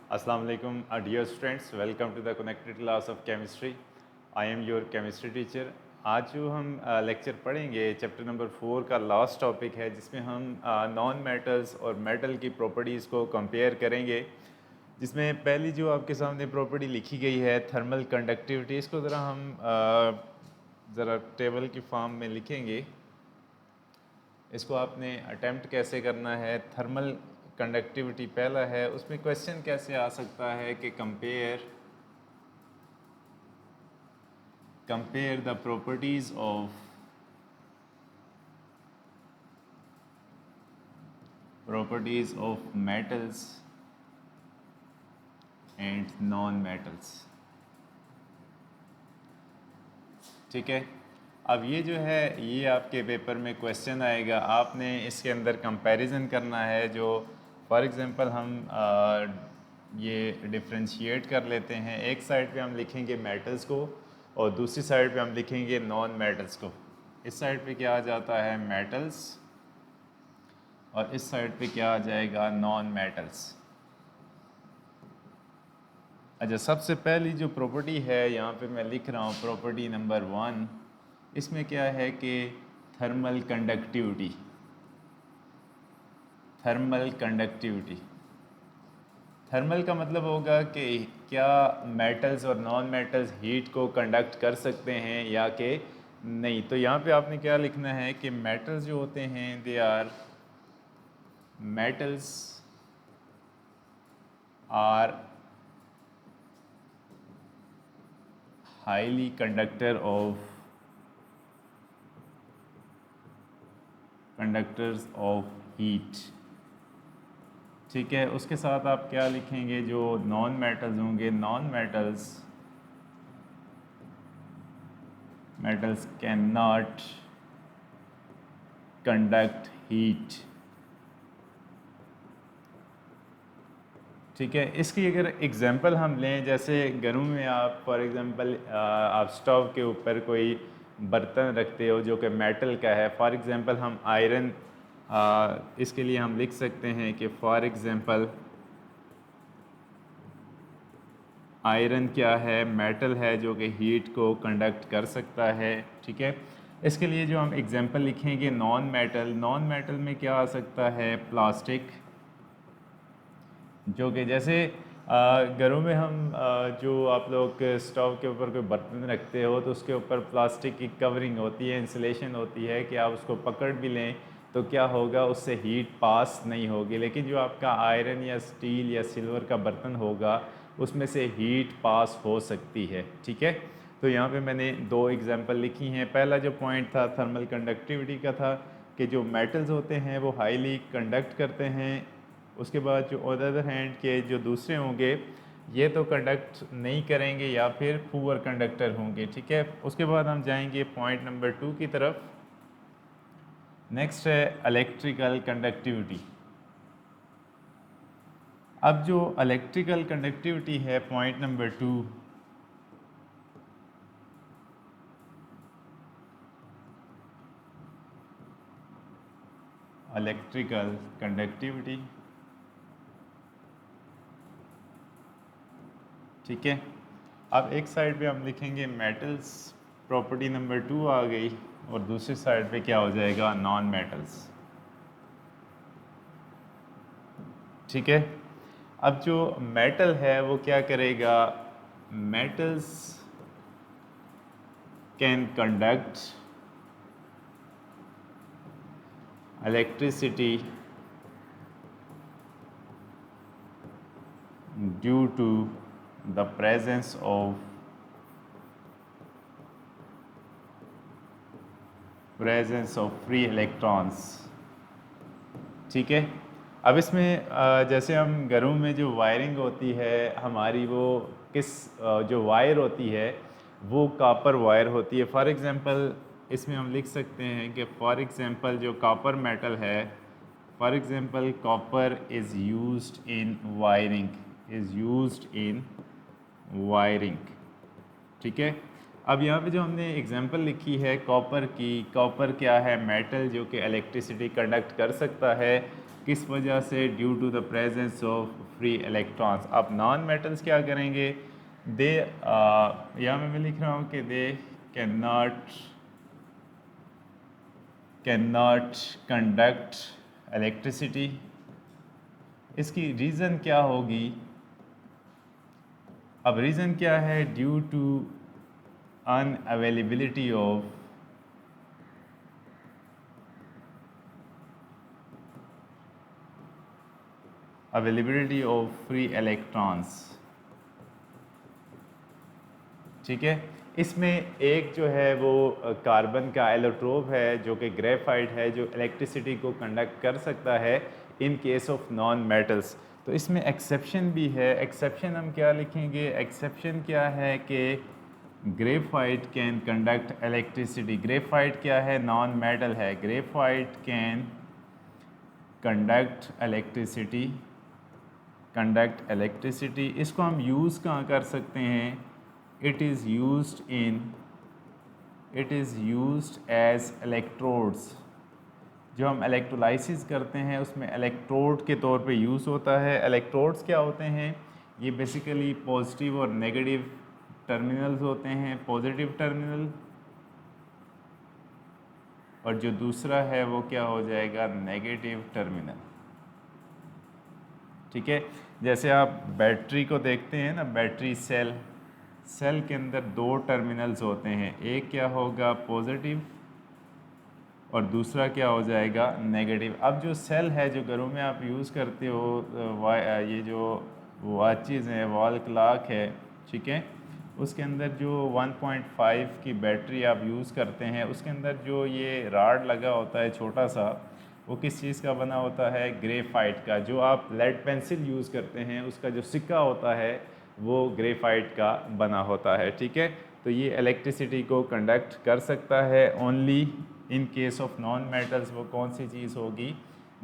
Assalamu alaikum, dear students. Welcome to the connected class of chemistry. I am your chemistry teacher. आज जो हम lecture पढ़ेंगे chapter number 4 का last topic है जिसमें हम नॉन मेटल्स और मेटल की प्रॉपर्टीज़ को कंपेयर करेंगे। जिसमें पहली जो आपके सामने प्रॉपर्टी लिखी गई है थर्मल कंडक्टिविटी, इसको ज़रा हम ज़रा टेबल की फॉर्म में लिखेंगे। इसको आपने अटेम्प्ट कैसे करना है। थर्मल कंडक्टिविटी पहला है, उसमें क्वेश्चन कैसे आ सकता है कि compare the properties of metals and non metals. ठीक है, अब ये जो है ये आपके पेपर में क्वेश्चन आएगा, आपने इसके अंदर कंपैरिजन करना है। जो फॉर एग्जांपल हम ये डिफ्रेंशिएट कर लेते हैं। एक साइड पे हम लिखेंगे मेटल्स को और दूसरी साइड पे हम लिखेंगे नॉन मेटल्स को। इस साइड पे क्या आ जाता है मेटल्स और इस साइड पे क्या आ जाएगा नॉन मेटल्स। अच्छा, सबसे पहली जो प्रॉपर्टी है यहाँ पे मैं लिख रहा हूँ प्रॉपर्टी नंबर 1। इसमें क्या है कि थर्मल कंडक्टिविटी। थर्मल का मतलब होगा कि क्या मेटल्स और नॉन मेटल्स हीट को कंडक्ट कर सकते हैं या कि नहीं। तो यहाँ पे आपने क्या लिखना है कि मेटल्स जो होते हैं metals are highly conductors of heat. ठीक है, उसके साथ आप क्या लिखेंगे, जो नॉन मेटल्स होंगे metals can not conduct heat. ठीक है, इसकी अगर एग्जांपल हम लें, जैसे घरों में आप फॉर एग्जांपल आप स्टोव के ऊपर कोई बर्तन रखते हो जो कि मेटल का है। फॉर एग्जांपल हम आयरन, इसके लिए हम लिख सकते हैं कि फॉर एग्जांपल आयरन क्या है, मेटल है जो कि हीट को कंडक्ट कर सकता है। ठीक है, इसके लिए जो हम एग्जांपल लिखेंगे नॉन मेटल में क्या आ सकता है प्लास्टिक, जो कि जैसे घरों में हम जो आप लोग स्टोव के ऊपर कोई बर्तन रखते हो तो उसके ऊपर प्लास्टिक की कवरिंग होती है, इंसुलेशन होती है कि आप उसको पकड़ भी लें तो क्या होगा, उससे हीट पास नहीं होगी। लेकिन जो आपका आयरन या स्टील या सिल्वर का बर्तन होगा उसमें से हीट पास हो सकती है। ठीक है, तो यहाँ पे मैंने 2 एग्जांपल लिखी हैं। पहला जो पॉइंट था थर्मल कंडक्टिविटी का था कि जो मेटल्स होते हैं वो हाईली कंडक्ट करते हैं। उसके बाद जो ऑन द अदर हैंड के जो दूसरे होंगे ये तो कंडक्ट नहीं करेंगे या फिर पुअर कंडक्टर होंगे। ठीक है, उसके बाद हम जाएंगे पॉइंट नंबर 2 की तरफ। नेक्स्ट है इलेक्ट्रिकल कंडक्टिविटी। अब जो इलेक्ट्रिकल कंडक्टिविटी है पॉइंट नंबर 2, इलेक्ट्रिकल कंडक्टिविटी। ठीक है, अब एक साइड पे हम लिखेंगे मेटल्स, प्रॉपर्टी नंबर 2 आ गई, और दूसरी साइड पे क्या हो जाएगा नॉन मेटल्स। ठीक है, अब जो मेटल है वो क्या करेगा, metals can conduct electricity due to the presence of free electrons. ठीक है, अब इसमें जैसे हम घरों में जो वायरिंग होती है हमारी, वो किस जो वायर होती है वो कॉपर वायर होती है। फॉर एग्जांपल इसमें हम लिख सकते हैं कि फॉर एग्जांपल जो कॉपर मेटल है, for example copper is used in wiring. ठीक है, अब यहाँ पे जो हमने एग्जांपल लिखी है कॉपर की, कॉपर क्या है, मेटल जो कि इलेक्ट्रिसिटी कंडक्ट कर सकता है। किस वजह से? Due to the presence of free electrons. अब नॉन मेटल्स क्या करेंगे? दे यहाँ मैं लिख रहा हूँ कि they can not conduct electricity. इसकी रीज़न क्या होगी? अब रीज़न क्या है? Due to unavailability of free electrons. ठीक है, इसमें एक जो है वो कार्बन का एलोट्रोप है जो कि ग्रेफाइट है, जो इलेक्ट्रिसिटी को कंडक्ट कर सकता है in case of non metals. तो इसमें एक्सेप्शन भी है। एक्सेप्शन हम क्या लिखेंगे? एक्सेप्शन क्या है कि graphite can conduct electricity. Graphite क्या है? नॉन मेटल है। Graphite can conduct electricity. इसको हम यूज़ कहाँ कर सकते हैं? It is used as electrodes. जो हम इलेक्ट्रोलाइसिस करते हैं उसमें इलेक्ट्रोड के तौर पे यूज़ होता है। इलेक्ट्रोड्स क्या होते हैं? ये बेसिकली पॉजिटिव और नेगेटिव टर्मिनल्स होते हैं। पॉजिटिव टर्मिनल और जो दूसरा है वो क्या हो जाएगा? Negative terminal. ठीक है, जैसे आप बैटरी को देखते हैं ना, बैटरी सेल के अंदर दो टर्मिनल्स होते हैं। एक क्या होगा? पॉजिटिव और दूसरा क्या हो जाएगा? नेगेटिव। अब जो सेल है जो घरों में आप यूज़ करते हो, ये जो वॉचेज़ हैं, वॉल क्लॉक है, ठीक है, उसके अंदर जो 1.5 की बैटरी आप यूज़ करते हैं उसके अंदर जो ये राड लगा होता है छोटा सा, वो किस चीज़ का बना होता है? ग्रेफाइट का। जो आप लेड पेंसिल यूज़ करते हैं उसका जो सिक्का होता है वो ग्रेफाइट का बना होता है। ठीक है, तो ये इलेक्ट्रिसिटी को कंडक्ट कर सकता है only in case of non metals. वो कौन सी चीज़ होगी?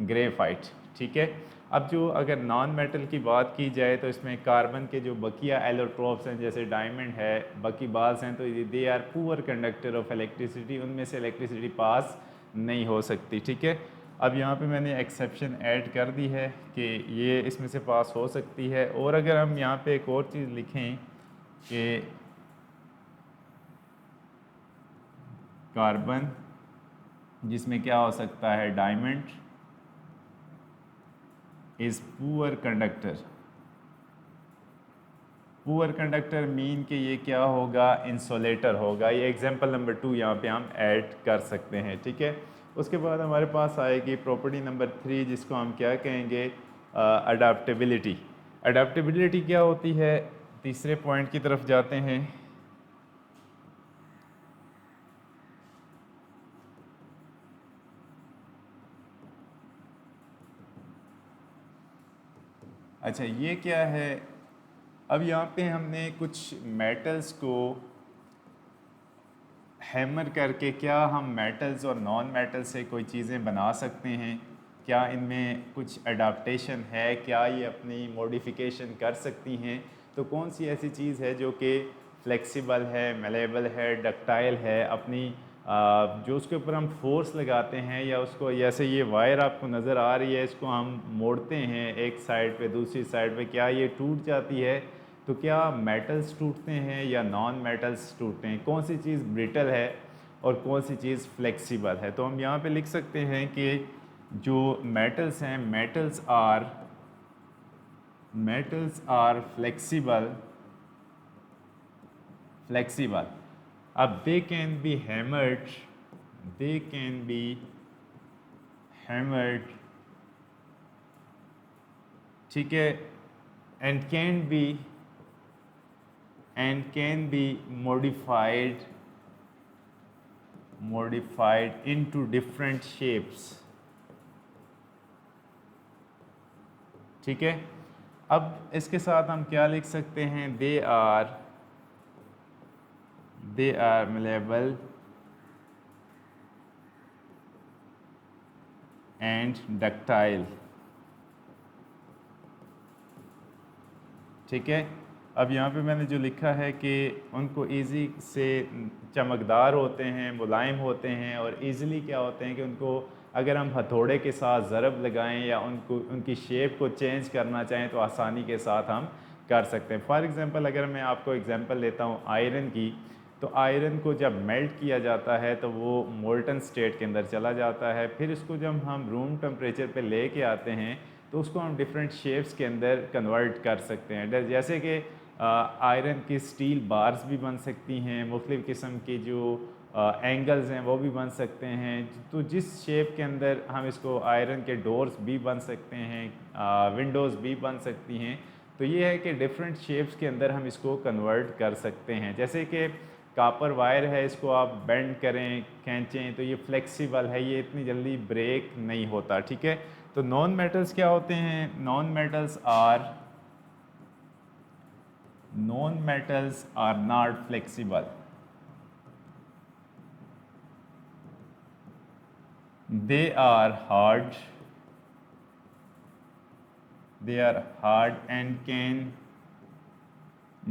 ग्रेफाइट। ठीक है, अब जो अगर नॉन मेटल की बात की जाए तो इसमें कार्बन के जो बकिया एलोट्रोप्स हैं जैसे डायमंड है, बकी बाल्स हैं, तो they are poor conductor of electricity. उनमें से इलेक्ट्रिसिटी पास नहीं हो सकती। ठीक है, अब यहाँ पे मैंने एक्सेप्शन ऐड कर दी है कि ये इसमें से पास हो सकती है। और अगर हम यहाँ पे एक और चीज़ लिखें कि कार्बन जिसमें क्या हो सकता है? Diamond is poor conductor. Poor conductor mean कि ये क्या होगा? इंसुलेटर होगा। ये एग्जांपल नंबर 2 यहाँ पे हम ऐड कर सकते हैं। ठीक है, उसके बाद हमारे पास आएगी प्रॉपर्टी नंबर 3 जिसको हम क्या कहेंगे? अडाप्टेबिलिटी। अडाप्टेबिलिटी क्या होती है? तीसरे पॉइंट की तरफ जाते हैं। अच्छा, ये क्या है? अब यहाँ पे हमने कुछ मेटल्स को हैमर करके क्या हम मेटल्स और नॉन मेटल से कोई चीज़ें बना सकते हैं? क्या इनमें कुछ अडाप्टेशन है? क्या ये अपनी मॉडिफिकेशन कर सकती हैं? तो कौन सी ऐसी चीज़ है जो कि फ्लेक्सिबल है, मेलेबल है, डक्टाइल है, अपनी जो उसके ऊपर हम फोर्स लगाते हैं या उसको, जैसे ये वायर आपको नज़र आ रही है, इसको हम मोड़ते हैं एक साइड पे दूसरी साइड पे, क्या ये टूट जाती है? तो क्या मेटल्स टूटते हैं या नॉन मेटल्स टूटते हैं? कौन सी चीज़ ब्रिटल है और कौन सी चीज़ फ्लेक्सिबल है? तो हम यहाँ पे लिख सकते हैं कि जो मेटल्स हैं, मेटल्स आर फ्लेक्सिबल। अब दे कैन बी हैमर्ड, ठीक है, and can be modified into different shapes। ठीक है, अब इसके साथ हम क्या लिख सकते हैं? They are malleable and ductile. ठीक है, अब यहाँ पे मैंने जो लिखा है कि उनको इजी से चमकदार होते हैं, मुलायम होते हैं और इजीली क्या होते हैं कि उनको अगर हम हथौड़े के साथ ज़रब लगाएं या उनकी शेप को चेंज करना चाहें तो आसानी के साथ हम कर सकते हैं। फॉर एग्ज़ाम्पल अगर मैं आपको एग्ज़ाम्पल लेता हूँ आयरन की, तो आयरन को जब मेल्ट किया जाता है तो वो मोल्टन स्टेट के अंदर चला जाता है। फिर इसको जब हम रूम टेम्परेचर पे लेके आते हैं तो उसको हम डिफरेंट शेप्स के अंदर कन्वर्ट कर सकते हैं। जैसे कि आयरन की स्टील बार्स भी बन सकती हैं, मुख्तलिफ़ किस्म की जो एंगल्स हैं वो भी बन सकते हैं। तो जिस शेप के अंदर हम इसको आयरन के डोर्स भी बन सकते हैं, विंडोज़ भी बन सकती हैं। तो ये है कि डिफरेंट शेप्स के अंदर हम इसको कन्वर्ट कर सकते हैं। जैसे कि कापर वायर है, इसको आप बेंड करें, खींचें तो ये फ्लेक्सिबल है, ये इतनी जल्दी ब्रेक नहीं होता। ठीक है, तो नॉन मेटल्स क्या होते हैं? Non metals are not flexible, they are hard and can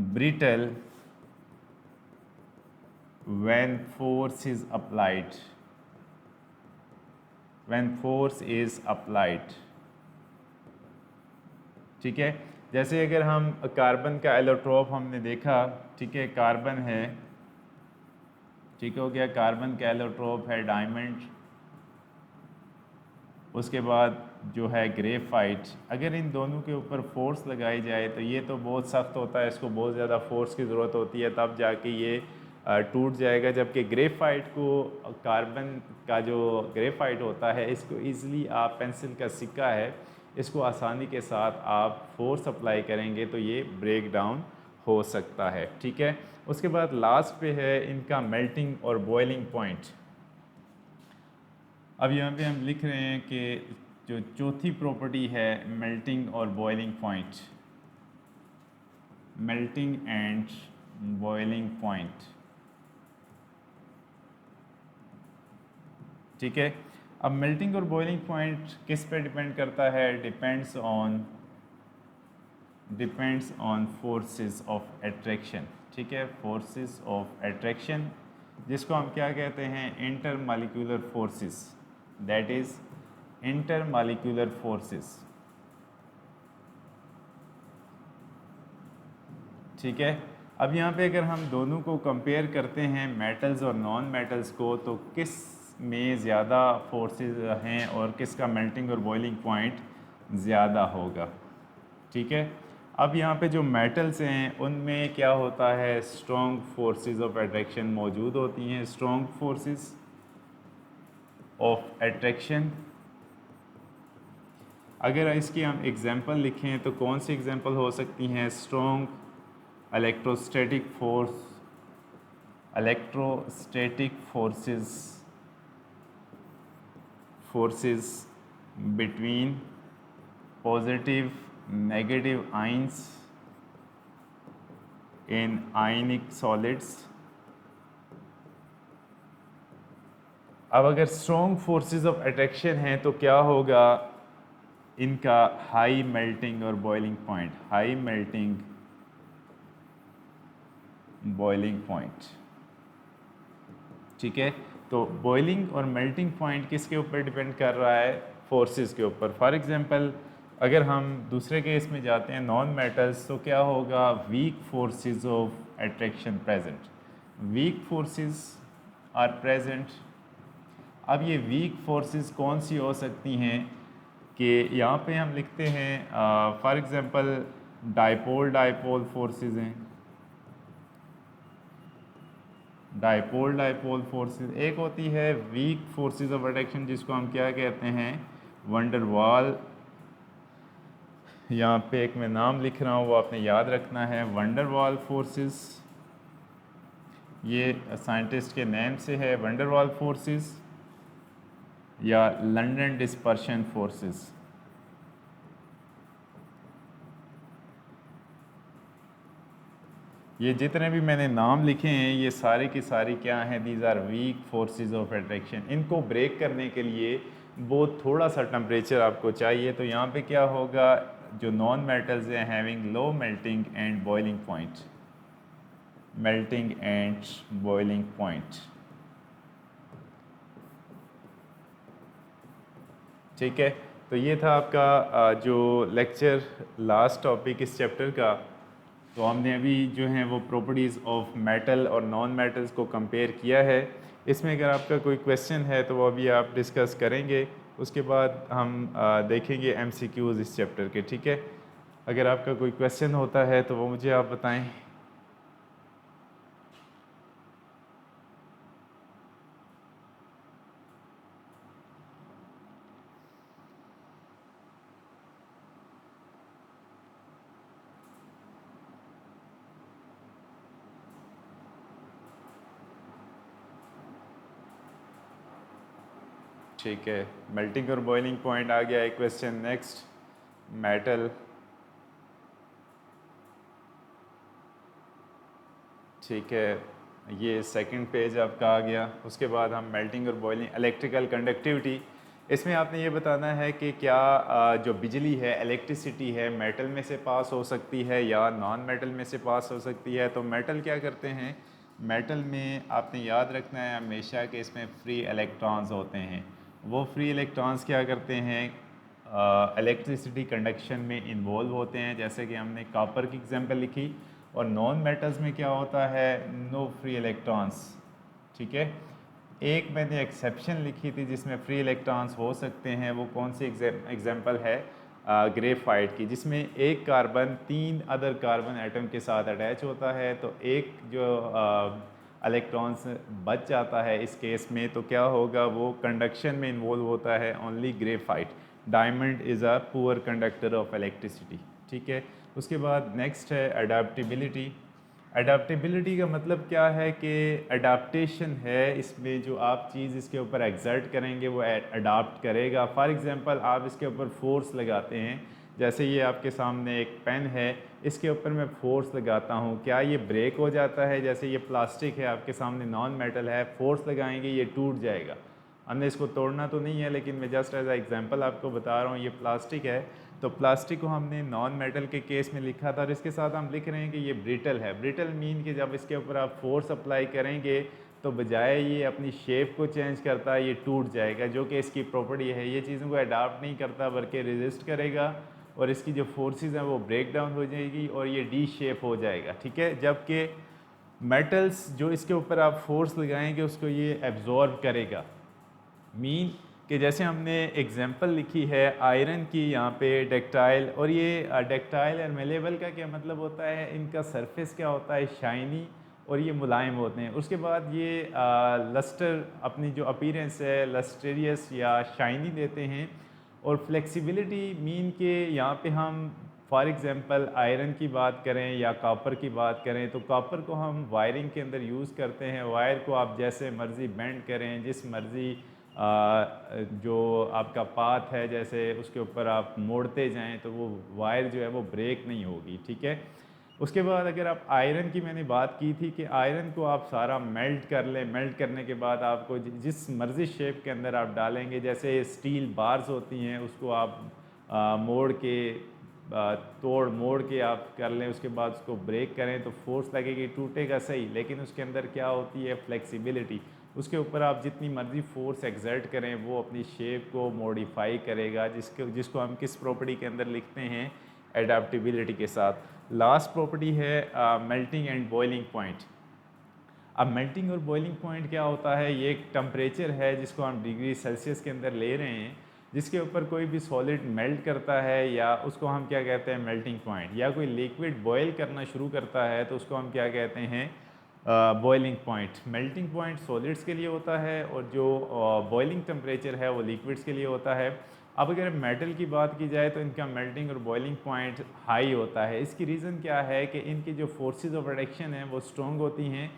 brittle when force is applied, ठीक है। जैसे अगर हम कार्बन का एलोट्रोप हमने देखा, ठीक है, कार्बन है, ठीक हो गया, कार्बन का एलोट्रोप है डायमंड, उसके बाद जो है ग्रेफाइट। अगर इन दोनों के ऊपर फोर्स लगाई जाए तो ये तो बहुत सख्त होता है, इसको बहुत ज़्यादा फोर्स की ज़रूरत होती है तब जाके ये टूट जाएगा। जबकि ग्रेफाइट को, कार्बन का जो ग्रेफाइट होता है, इसको ईज़िली आप पेंसिल का सिक्का है, इसको आसानी के साथ आप फोर्स अप्लाई करेंगे तो ये ब्रेक डाउन हो सकता है। ठीक है, उसके बाद लास्ट पे है इनका मेल्टिंग और बॉइलिंग पॉइंट। अब यहाँ पे हम लिख रहे हैं कि जो चौथी प्रॉपर्टी है मेल्टिंग और boiling point, melting and boiling point, ठीक है। अब मेल्टिंग और बॉइलिंग पॉइंट किस पे डिपेंड करता है? Depends on forces of attraction, ठीक है, फोर्सेस ऑफ एट्रैक्शन, जिसको हम क्या कहते हैं? Intermolecular forces, that is intermolecular forces, ठीक है। अब यहाँ पे अगर हम दोनों को कंपेयर करते हैं, मेटल्स और नॉन मेटल्स को, तो किस में ज़्यादा फोर्सेस हैं और किसका मेल्टिंग और बॉइलिंग पॉइंट ज़्यादा होगा? ठीक है। अब यहाँ पे जो मेटल्स हैं उनमें क्या होता है? स्ट्रॉन्ग फोर्सेस ऑफ अट्रैक्शन मौजूद होती हैं, स्ट्रॉन्ग फोर्सेस ऑफ अट्रैक्शन। अगर इसकी हम एग्जांपल लिखें तो कौन सी एग्जांपल हो सकती हैं? Strong electrostatic forces between positive negative ions in ionic solids. अब अगर स्ट्रॉन्ग फोर्सेस ऑफ अट्रैक्शन हैं तो क्या होगा? इनका हाई मेल्टिंग और boiling point, high melting boiling point, ठीक है। तो बॉइलिंग और मेल्टिंग पॉइंट किसके ऊपर डिपेंड कर रहा है? फोर्सेस के ऊपर। फॉर एग्जांपल अगर हम दूसरे केस में जाते हैं नॉन मेटल्स, तो क्या होगा? Weak forces of attraction present, weak forces are present. अब ये वीक फोर्सेस कौन सी हो सकती हैं कि यहाँ पे हम लिखते हैं फॉर एग्जांपल डायपोल फोर्सेस हैं, डायपोल फोर्सेस। एक होती है वीक फोर्सेस ऑफ अट्रैक्शन जिसको हम क्या कहते हैं? वंडरवाल। यहाँ पे एक मैं नाम लिख रहा हूँ, वो आपने याद रखना है, वंडरवाल फोर्सेस। ये साइंटिस्ट के नेम से है, वंडरवाल फोर्सेस या लंदन डिस्पर्शन फोर्सेस। ये जितने भी मैंने नाम लिखे हैं ये सारी की सारी क्या हैं? These are weak forces of attraction. इनको ब्रेक करने के लिए बहुत थोड़ा सा टेम्परेचर आपको चाहिए। तो यहाँ पे क्या होगा? जो नॉन मेटल्स हैं having low melting and boiling point, melting and boiling point, ठीक है। तो ये था आपका जो लेक्चर लास्ट टॉपिक इस चैप्टर का। तो हमने अभी जो है वो प्रॉपर्टीज़ ऑफ मेटल और नॉन मेटल्स को कंपेयर किया है। इसमें अगर आपका कोई क्वेश्चन है तो वो अभी आप डिस्कस करेंगे, उसके बाद हम देखेंगे एमसीक्यूज़ इस चैप्टर के। ठीक है, अगर आपका कोई क्वेश्चन होता है तो वो मुझे आप बताएं। ठीक है, मेल्टिंग और बॉइलिंग पॉइंट आ गया एक क्वेश्चन। Next, metal. ठीक है, ये सेकंड पेज आपका आ गया। उसके बाद हम मेल्टिंग और बॉइलिंग, इलेक्ट्रिकल कंडक्टिविटी। इसमें आपने ये बताना है कि क्या जो बिजली है, इलेक्ट्रिसिटी है, मेटल में से पास हो सकती है या नॉन मेटल में से पास हो सकती है। तो मेटल क्या करते हैं, मेटल में आपने याद रखना है हमेशा कि इसमें फ्री इलेक्ट्रॉन्स होते हैं। वो फ्री इलेक्ट्रॉन्स क्या करते हैं, इलेक्ट्रिसिटी कंडक्शन में इन्वॉल्व होते हैं, जैसे कि हमने कॉपर की एग्जांपल लिखी। और नॉन मेटल्स में क्या होता है, नो फ्री इलेक्ट्रॉन्स। ठीक है, एक मैंने एक्सेप्शन लिखी थी जिसमें फ्री इलेक्ट्रॉन्स हो सकते हैं। वो कौन सी एग्जांपल है, ग्रेफाइट की, जिसमें एक कार्बन 3 अदर कार्बन एटम के साथ अटैच होता है। तो एक जो इलेक्ट्रॉन्स बच जाता है इस केस में, तो क्या होगा, वो कंडक्शन में इन्वॉल्व होता है only graphite. Diamond is a poor conductor of electricity. ठीक है, उसके बाद नेक्स्ट है अडाप्टिबिलिटी। अडाप्टेबिलिटी का मतलब क्या है कि अडाप्टेशन है, इसमें जो आप चीज़ इसके ऊपर एग्जर्ट करेंगे वो अडाप्ट करेगा। फॉर एग्जांपल आप इसके ऊपर फोर्स लगाते हैं, जैसे ये आपके सामने एक पेन है, इसके ऊपर मैं फोर्स लगाता हूँ, क्या ये ब्रेक हो जाता है। जैसे ये प्लास्टिक है आपके सामने, नॉन मेटल है, फोर्स लगाएंगे ये टूट जाएगा। हमने इसको तोड़ना तो नहीं है, लेकिन मैं जस्ट एज एग्जांपल आपको बता रहा हूँ। ये प्लास्टिक है, तो प्लास्टिक को हमने नॉन मेटल के केस में लिखा था, और इसके साथ हम लिख रहे हैं कि ये ब्रिटल है। ब्रिटल मीन कि जब इसके ऊपर आप फोर्स अप्लाई करेंगे तो बजाय ये अपनी शेप को चेंज करता है, ये टूट जाएगा, जो कि इसकी प्रॉपर्टी है। ये चीज़ों को अडाप्ट नहीं करता बल्कि रेजिस्ट करेगा, और इसकी जो फोर्सेस हैं वो ब्रेक डाउन हो जाएगी और ये डी शेप हो जाएगा। ठीक है, जबकि मेटल्स जो इसके ऊपर आप फोर्स लगाएंगे उसको ये एब्जॉर्ब करेगा। मीन कि जैसे हमने एग्जांपल लिखी है आयरन की यहाँ पे डक्टाइल, और ये डक्टाइल और मेलेबल का क्या मतलब होता है, इनका सरफेस क्या होता है, शाइनी, और ये मुलायम होते हैं। उसके बाद ये लस्टर, अपनी जो अपीरेंस है लस्टेरियस या शाइनी देते हैं। और फ्लेक्सिबिलिटी मीन के यहाँ पे हम फॉर एग्ज़ाम्पल आयरन की बात करें या कॉपर की बात करें, तो कॉपर को हम वायरिंग के अंदर यूज़ करते हैं। वायर को आप जैसे मर्ज़ी बेंड करें, जिस मर्ज़ी जो आपका पाथ है जैसे उसके ऊपर आप मोड़ते जाएं, तो वो वायर जो है वो ब्रेक नहीं होगी। ठीक है, उसके बाद अगर आप आयरन की, मैंने बात की थी कि आयरन को आप सारा मेल्ट कर लें। मेल्ट करने के बाद आपको जिस मर्ज़ी शेप के अंदर आप डालेंगे, जैसे स्टील बार्स होती हैं उसको आप मोड़ के तोड़ मोड़ के आप कर लें, उसके बाद उसको ब्रेक करें तो फोर्स लगेगी, टूटेगा सही, लेकिन उसके अंदर क्या होती है, फ्लेक्सिबिलिटी। उसके ऊपर आप जितनी मर्ज़ी फोर्स एक्सर्ट करें वो अपनी शेप को मॉडिफाई करेगा, जिसको हम किस प्रॉपर्टी के अंदर लिखते हैं, एडाप्टिबिलिटी के साथ। लास्ट प्रॉपर्टी है मेल्टिंग एंड बॉइलिंग पॉइंट। अब मेल्टिंग और बॉइलिंग पॉइंट क्या होता है, ये एक टेम्परेचर है जिसको हम डिग्री सेल्सियस के अंदर ले रहे हैं, जिसके ऊपर कोई भी सॉलिड मेल्ट करता है या उसको हम क्या कहते हैं, मेल्टिंग पॉइंट। या कोई लिक्विड बॉयल करना शुरू करता है तो उसको हम क्या कहते हैं, boiling point. Melting point solids के लिए होता है और जो बॉइलिंग टेम्परेचर है वो लिक्विड्स के लिए होता है। अब अगर मेटल की बात की जाए तो इनका मेल्टिंग और बॉइलिंग पॉइंट हाई होता है। इसकी रीज़न क्या है कि इनकी जो फोर्सेस ऑफ रिडक्शन हैं वो स्ट्रॉन्ग होती हैं।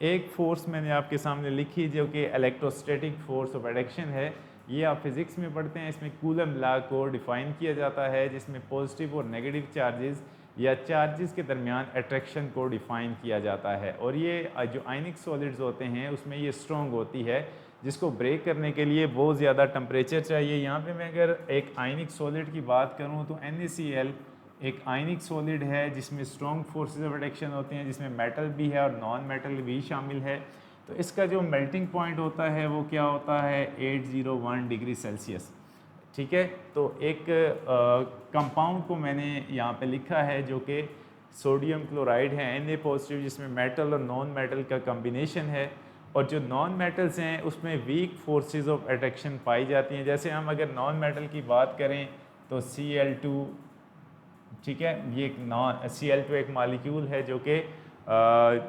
एक फोर्स मैंने आपके सामने लिखी जो कि इलेक्ट्रोस्टैटिक फोर्स ऑफ रिडक्शन है, ये आप फिज़िक्स में पढ़ते हैं। इसमें कूलम लॉ को डिफ़ाइन किया जाता है, जिसमें पॉजिटिव और नेगेटिव चार्जेस या चार्जेस के दरमियान अट्रैक्शन को डिफ़ाइन किया जाता है। और ये जो आयनिक सॉलिड्स होते हैं उसमें ये स्ट्रॉन्ग होती है, जिसको ब्रेक करने के लिए बहुत ज़्यादा टेम्परेचर चाहिए। यहाँ पे मैं अगर एक आयनिक सॉलिड की बात करूँ तो NaCl एक आयनिक सॉलिड है जिसमें स्ट्रॉन्ग फोर्सेस ऑफ रिडक्शन होती हैं, जिसमें मेटल भी है और नॉन मेटल भी शामिल है। तो इसका जो मेल्टिंग पॉइंट होता है वो क्या होता है, 801 डिग्री सेल्सियस। ठीक है। तो एक कंपाउंड को मैंने यहाँ पे लिखा है जो कि सोडियम क्लोराइड है Na पॉजिटिव, जिसमें मेटल और नॉन मेटल का कम्बिनेशन है। और जो नॉन मेटल्स हैं उसमें वीक फोर्सेस ऑफ अट्रैक्शन पाई जाती हैं। जैसे हम अगर नॉन मेटल की बात करें तो Cl2, ठीक है, ये एक नॉन Cl2 एक मालिक्यूल है जो कि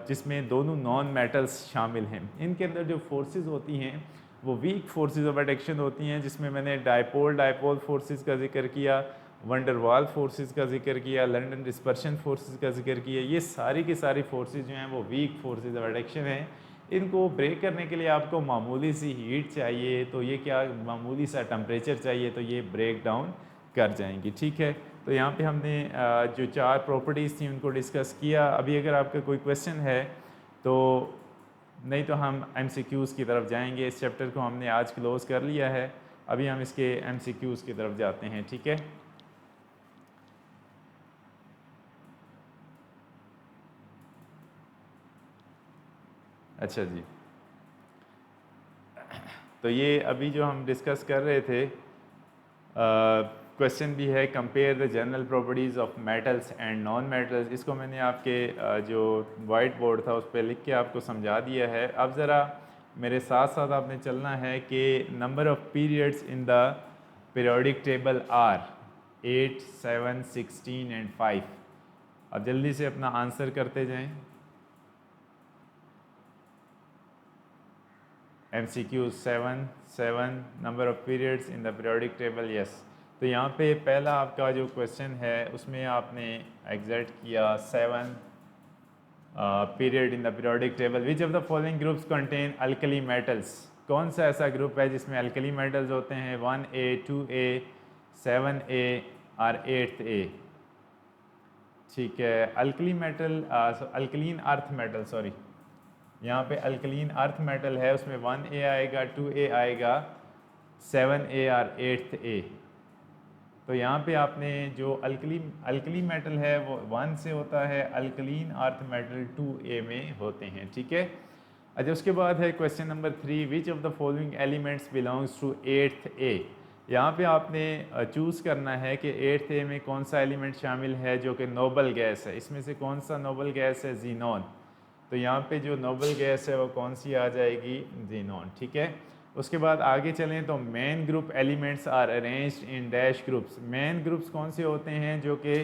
जिसमें दोनों नॉन मेटल्स शामिल हैं। इनके अंदर जो फोर्सेस होती हैं वो वीक फोर्सेस ऑफ अट्रैक्शन होती हैं, जिसमें मैंने डायपोल फोर्सेस का जिक्र किया, वंडरवाल फोर्सेस का जिक्र किया, लंदन डिस्पर्शन फोर्सेस का जिक्र किया। ये सारी की सारी फोर्सेस जो हैं वो वीक फोर्सेस ऑफ अट्रैक्शन हैं। इनको ब्रेक करने के लिए आपको मामूली सी हीट चाहिए, तो ये क्या मामूली सा टेम्परेचर चाहिए, तो ये ब्रेक डाउन कर जाएंगी। ठीक है, तो यहाँ पे हमने जो 4 प्रॉपर्टीज़ थी उनको डिस्कस किया। अभी अगर आपका कोई क्वेश्चन है तो, नहीं तो हम MCQs की तरफ जाएंगे। इस चैप्टर को हमने आज क्लोज़ कर लिया है, अभी हम इसके MCQs की तरफ जाते हैं। ठीक है, अच्छा जी, तो ये अभी जो हम डिस्कस कर रहे थे, क्वेश्चन भी है compare the general properties of metals and non metals. इसको मैंने आपके जो वाइट बोर्ड था उस पर लिख के आपको समझा दिया है। अब ज़रा मेरे साथ साथ आपने चलना है कि number of periods in the periodic table are 8, 7, 16 and 5। अब जल्दी से अपना आंसर करते जाएं। MCQ 7 number of periods in the periodic table, yes. तो यहाँ पे पहला आपका जो क्वेश्चन है उसमें आपने एग्जैक्ट किया 7 period in the periodic table. Which of the following groups contain alkali metals. कौन सा ऐसा ग्रुप है जिसमें अल्कली मेटल्स होते हैं? 1A, 2A, 7A और 8A। ठीक है, alkali metal, alkaline earth metal, sorry, यहाँ पे अल्कलीन अर्थ मेटल है, उसमें 1A आएगा, 2A आएगा, 7A और 8A। तो यहाँ पे आपने जो अल्कली मेटल है वो 1 से होता है, अल्कलीन अर्थ मेटल 2A में होते हैं। ठीक है, अच्छा, उसके बाद है question number 3, which of the following elements belongs to 8th A। यहाँ पे आपने चूज़ करना है कि 8th A में कौन सा एलिमेंट शामिल है जो कि नोबल गैस है। इसमें से कौन सा नोबल गैस है? जीनॉन। तो यहाँ पे जो नोबल गैस है वो कौन सी आ जाएगी? जीनॉन। ठीक है, उसके बाद आगे चलें तो main group elements are arranged in dash groups. Main groups कौन से होते हैं? जो कि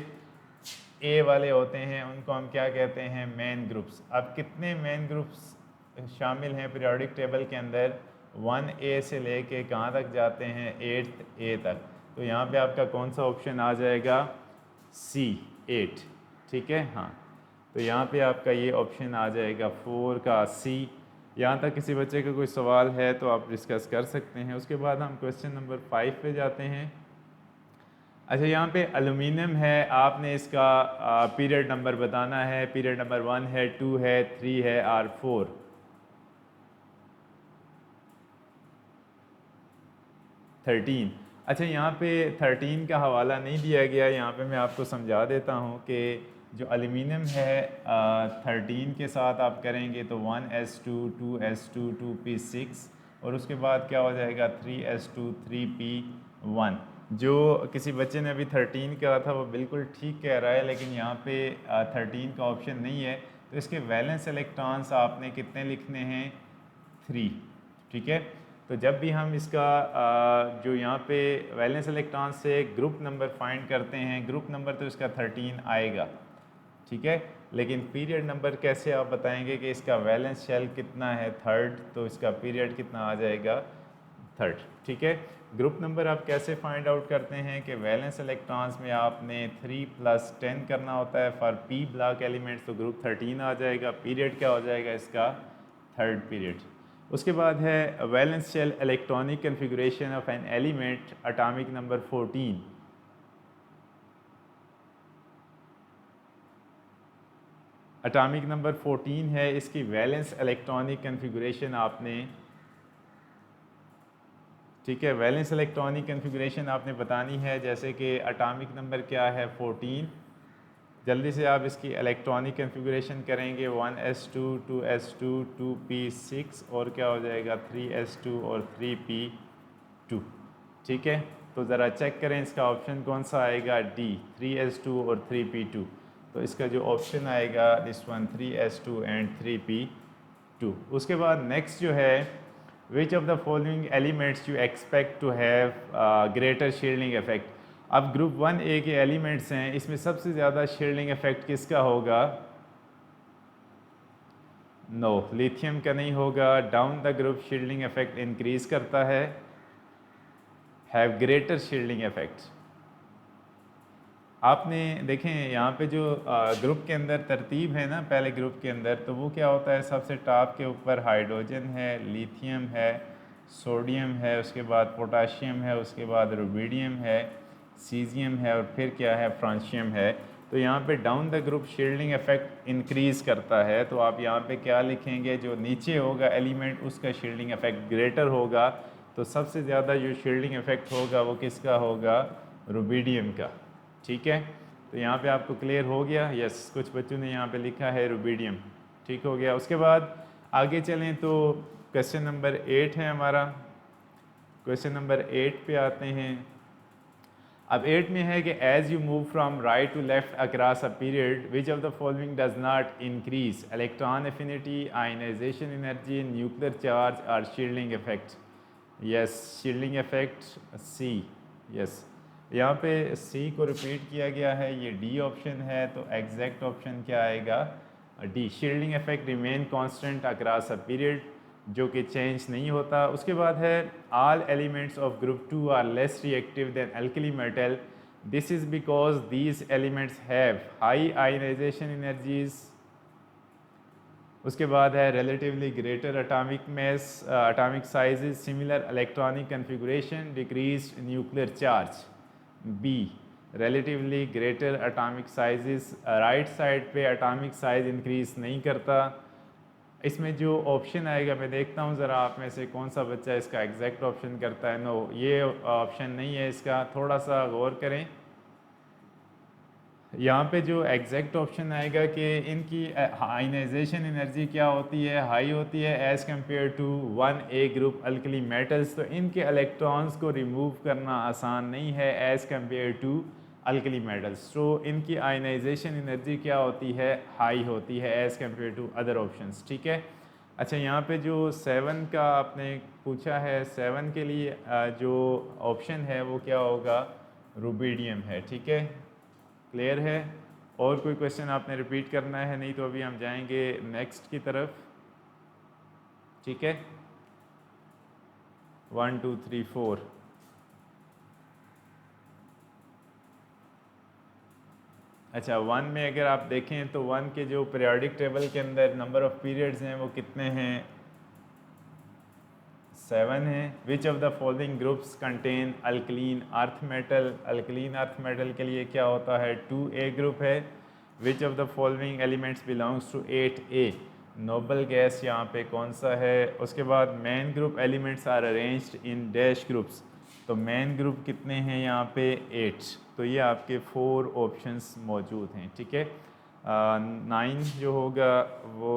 ए वाले होते हैं, उनको हम क्या कहते हैं? Main groups. अब कितने मेन ग्रुप्स शामिल हैं पीरियोडिक टेबल के अंदर? 1A से लेके कहाँ तक जाते हैं? 8th A तक। तो यहाँ पे आपका कौन सा ऑप्शन आ जाएगा? C, 8। ठीक है, हाँ, तो यहाँ पे आपका ये ऑप्शन आ जाएगा 4 का C। यहाँ तक किसी बच्चे का कोई सवाल है तो आप डिस्कस कर सकते हैं। उसके बाद हम क्वेश्चन नंबर 5 पे जाते हैं। अच्छा, यहाँ पे एलुमिनियम है, आपने इसका पीरियड नंबर बताना है। पीरियड नंबर 1 है, 2 है, 3 है और 4। थर्टीन। अच्छा, यहाँ पे 13 का हवाला नहीं दिया गया, यहाँ पे मैं आपको समझा देता हूँ कि जो एल्यूमिनियम है 13 के साथ आप करेंगे तो 1s2, 2s2, 2p6 और उसके बाद क्या हो जाएगा? 3s2, 3p1। जो किसी बच्चे ने अभी 13 कहा था वो बिल्कुल ठीक कह रहा है, लेकिन यहाँ पे 13 का ऑप्शन नहीं है। तो इसके वैलेंस इलेक्ट्रॉन्स आपने कितने लिखने हैं? 3। ठीक है, तो जब भी हम इसका जो यहाँ पे वैलेंस इलेक्ट्रॉन से ग्रुप नंबर फाइंड करते हैं, ग्रुप नंबर तो इसका 13 आएगा। ठीक है, लेकिन पीरियड नंबर कैसे आप बताएंगे कि इसका वैलेंस शेल कितना है? 3rd, तो इसका पीरियड कितना आ जाएगा? 3rd। ठीक है, ग्रुप नंबर आप कैसे फाइंड आउट करते हैं कि वैलेंस इलेक्ट्रॉन्स में आपने 3 + 10 करना होता है फॉर P ब्लॉक एलिमेंट्स, तो ग्रुप 13 आ जाएगा। पीरियड क्या हो जाएगा इसका? 3rd period. उसके बाद है valence shell electronic configuration of an element, atomic number 14। Atomic number 14 है, इसकी वैलेंस इलेक्ट्रॉनिक कन्फिगरेशन आपने, ठीक है, वैलेंस इलेक्ट्रॉनिक कन्फिगरेशन आपने बतानी है। जैसे कि एटॉमिक नंबर क्या है? 14। जल्दी से आप इसकी इलेक्ट्रॉनिक कन्फिगरेशन करेंगे 1s2, 2s2, 2p6 और क्या हो जाएगा? 3s2 और 3p2। ठीक है, तो ज़रा चेक करें इसका ऑप्शन कौन सा आएगा, डी 3s2 और 3p2। तो इसका जो ऑप्शन आएगा this one 3s2 and 3p2। उसके बाद नेक्स्ट जो है, which of the following elements you expect to have greater shielding effect. अब ग्रुप 1A के एलिमेंट्स हैं, इसमें सबसे ज़्यादा शील्डिंग इफेक्ट किसका होगा? नो, लिथियम का नहीं होगा। Down the group shielding effect increase करता है, हैव ग्रेटर शील्डिंग इफेक्ट। आपने देखें यहाँ पे जो ग्रुप के अंदर तरतीब है ना, पहले ग्रुप के अंदर, तो वो क्या होता है, सबसे टॉप के ऊपर हाइड्रोजन है, लिथियम है, सोडियम है, उसके बाद पोटाशियम है, उसके बाद रुबिडियम है, सीजियम है और फिर क्या है, फ्रांशियम है। तो यहाँ पे down the group shielding effect increase करता है। तो आप यहाँ पे क्या लिखेंगे, जो नीचे होगा एलिमेंट उसका शील्डिंग इफेक्ट ग्रेटर होगा। तो सबसे ज़्यादा जो शील्डिंग इफेक्ट होगा वो किसका होगा, रुबिडियम का। ठीक है, तो यहाँ पे आपको क्लियर हो गया? यस, कुछ बच्चों ने यहाँ पे लिखा है रुबिडियम, ठीक हो गया। उसके बाद आगे चलें तो क्वेश्चन नंबर 8 है हमारा। क्वेश्चन नंबर 8 पे आते हैं। अब 8 में है कि as you move from right to left across a period, which of the following does not increase electron affinity, ionization energy, nuclear charge और shielding effect. Yes, shielding effect C. Yes, यहाँ पे सी को रिपीट किया गया है, ये D option है, तो एग्जैक्ट ऑप्शन क्या आएगा, D. Shielding effect remain constant across a period, जो कि चेंज नहीं होता। उसके बाद है all elements of group 2 are less reactive than alkali metal, this is because these elements have high ionization energies. उसके बाद है relatively greater atomic mass, atomic sizes, similar electronic configuration, decrease nuclear charge. B, relatively greater atomic sizes, right side पे atomic size increase नहीं करता। इसमें जो option आएगा, मैं देखता हूँ ज़रा आप में से कौन सा बच्चा इसका एग्जैक्ट ऑप्शन करता है। नो, ये ऑप्शन नहीं है इसका, थोड़ा सा गौर करें। यहाँ पे जो एग्जैक्ट ऑप्शन आएगा कि इनकी आयनाइजेशन एनर्जी क्या होती है, हाई होती है as compare to 1A group alkali metals. तो इनके इलेक्ट्रॉन्स को रिमूव करना आसान नहीं है as compare to alkali metals. तो इनकी आयनाइजेशन एनर्जी क्या होती है, हाई होती है as compare to other options. ठीक है, अच्छा यहाँ पे जो 7 का आपने पूछा है, 7 के लिए जो ऑप्शन है वो क्या होगा, रुबिडियम है। ठीक है, क्लियर है? और कोई क्वेश्चन आपने रिपीट करना है? नहीं तो अभी हम जाएंगे नेक्स्ट की तरफ। ठीक है, 1 2 3 4। अच्छा, 1 में अगर आप देखें तो 1 के जो पीरियोडिक टेबल के अंदर नंबर ऑफ पीरियड्स हैं वो कितने हैं, 7 हैं। Which of the following groups contain alkaline earth metal, alkaline earth metal के लिए क्या होता है, 2A ग्रुप है। Which of the following elements belongs to 8A, noble gas यहाँ पे कौन सा है। उसके बाद main group elements are arranged in dash groups, तो मेन ग्रुप कितने हैं यहाँ पे, 8। तो ये आपके 4 ऑप्शंस मौजूद हैं। ठीक है, 9 जो होगा वो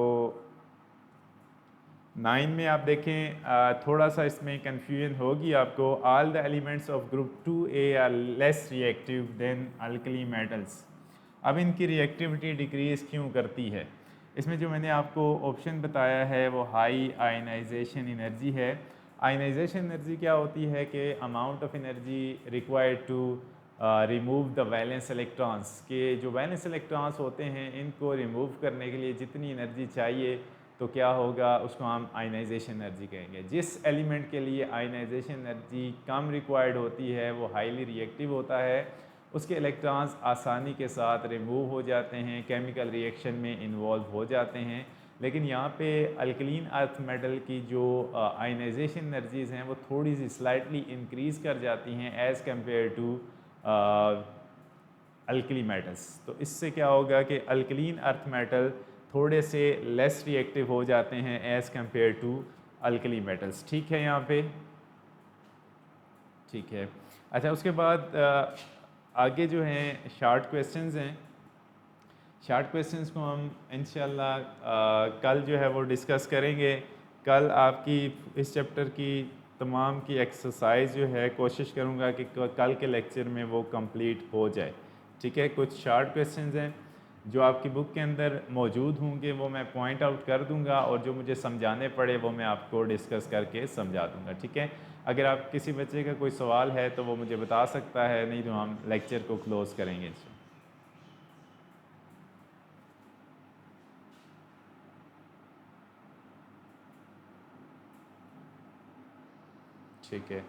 9 में आप देखें थोड़ा सा इसमें कन्फ्यूजन होगी आपको। All the elements of group 2A are less reactive than alkali metals. अब इनकी रिएक्टिविटी डिक्रीज़ क्यों करती है? इसमें जो मैंने आपको ऑप्शन बताया है वो हाई आयनाइजेशन एनर्जी है। आयनाइजेशन एनर्जी क्या होती है कि amount of energy required to remove the valence electrons, के जो वैलेंस इलेक्ट्रॉन्स होते हैं इनको रिमूव करने के लिए जितनी एनर्जी चाहिए तो क्या होगा, उसको हम आयनाइजेशन एनर्जी कहेंगे। जिस एलिमेंट के लिए आयनाइजेशन एनर्जी कम रिक्वायर्ड होती है वो हाईली रिएक्टिव होता है, उसके इलेक्ट्रॉन्स आसानी के साथ रिमूव हो जाते हैं, केमिकल रिएक्शन में इन्वॉल्व हो जाते हैं। लेकिन यहाँ पे अल्कलीन अर्थ मेटल की जो आयनाइजेशन एनर्जीज़ हैं वो थोड़ी सी स्लाइटली इंक्रीज़ कर जाती हैं as compare to alkali metals. तो इससे क्या होगा कि अल्कलीन अर्थ मेटल थोड़े से लेस रिएक्टिव हो जाते हैं as compare to alkali metals. ठीक है यहाँ पे, ठीक है। अच्छा, उसके बाद आगे जो हैं शार्ट क्वेश्चंस हैं। शार्ट क्वेश्चंस को हम इंशाल्लाह कल जो है वो डिस्कस करेंगे। कल आपकी इस चैप्टर की तमाम की एक्सरसाइज जो है कोशिश करूँगा कि कल के लेक्चर में वो कंप्लीट हो जाए। ठीक है, कुछ शार्ट क्वेश्चंस हैं जो आपकी बुक के अंदर मौजूद होंगे, वो मैं पॉइंट आउट कर दूंगा और जो मुझे समझाने पड़े वो मैं आपको डिस्कस करके समझा दूंगा। ठीक है, अगर आप किसी बच्चे का कोई सवाल है तो वो मुझे बता सकता है, नहीं तो हम लेक्चर को क्लोज़ करेंगे। ठीक है,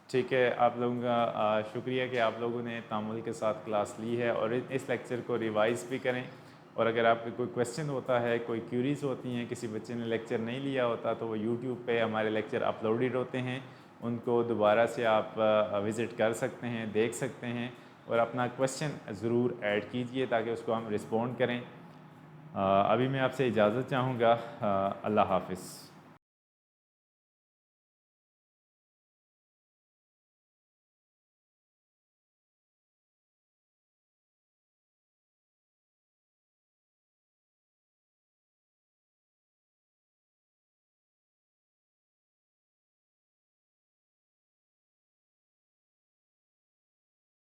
ठीक है, आप लोगों का शुक्रिया कि आप लोगों ने तामुल के साथ क्लास ली है और इस लेक्चर को रिवाइज़ भी करें। और अगर आपको कोई क्वेश्चन होता है, कोई क्यूरीज होती हैं, किसी बच्चे ने लेक्चर नहीं लिया होता, तो वो यूट्यूब पे हमारे लेक्चर अपलोडेड होते हैं, उनको दोबारा से आप विज़िट कर सकते हैं, देख सकते हैं और अपना क्वेश्चन ज़रूर ऐड कीजिए ताकि उसको हम रिस्पॉन्ड करें। अभी मैं आपसे इजाज़त चाहूँगा। अल्लाह हाफ़िज़।